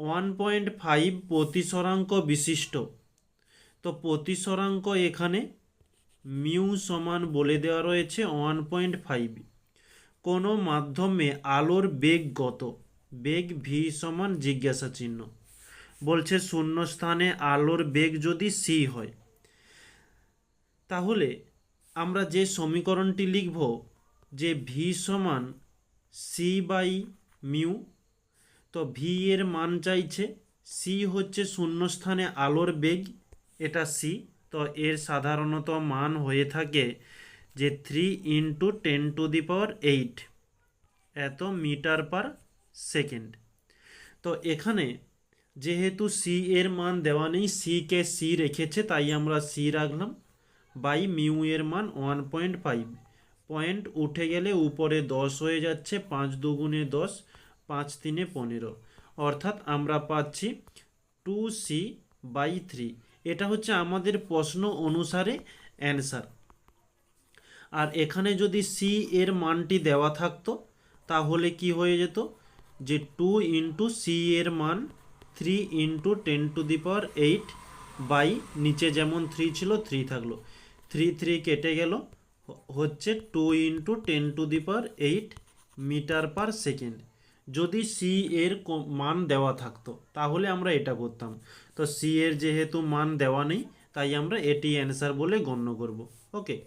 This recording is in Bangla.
1.5 প্রতিসরাঙ্ক বিশিষ্ট। তো প্রতিসরাঙ্ক এখানে মিউ সমান বলে দেওয়া রয়েছে 1.5। কোনো মাধ্যমে আলোর বেগ কত? বেগ ভি সমান জিজ্ঞাসা চিহ্ন। বলছে শূন্যস্থানে আলোর বেগ যদি সি হয়, তাহলে আমরা যে সমীকরণটি লিখব যে ভি সমান সি বাই মিউ। তো ভি এর মান চাইছে, সি হচ্ছে শূন্যস্থানে আলোর বেগ, এটা সি। তো এর সাধারণত মান হয়ে থাকে যে 3 × 10⁸ এত মিটার পার সেকেন্ড। তো এখানে যেহেতু সি এর মান দেওয়া নেই, সিকে সি রেখেছে, তাই আমরা সি রাখলাম, বাই মিউ এর মান 1.5। পয়েন্ট উঠে গেলে উপরে 10 হয়ে যাচ্ছে, 5 দুগুণে 10, 5 3 15, অর্থাৎ আমরা পাচ্ছি 2c/3। এটা হচ্ছে আমাদের প্রশ্ন অনুসারে অ্যান্সার। আর এখানে যদি সি এর মানটি দেওয়া থাকতো তাহলে কি হয়ে যেত যে 2 × সি এর মান 3 × 10⁸ বাই নিচে যেমন 3 ছিল 3 থাকলো, 3 3 কেটে গেল, হচ্ছে 2 × 10⁸ মিটার পার সেকেন্ড। যদি সি এর মান দেওয়া থাকতো তাহলে আমরা এটা করতাম। তো সি এর যেহেতু মান দেওয়া নেই, তাই আমরা এটি অ্যান্সার বলে গণ্য করব। ওকে।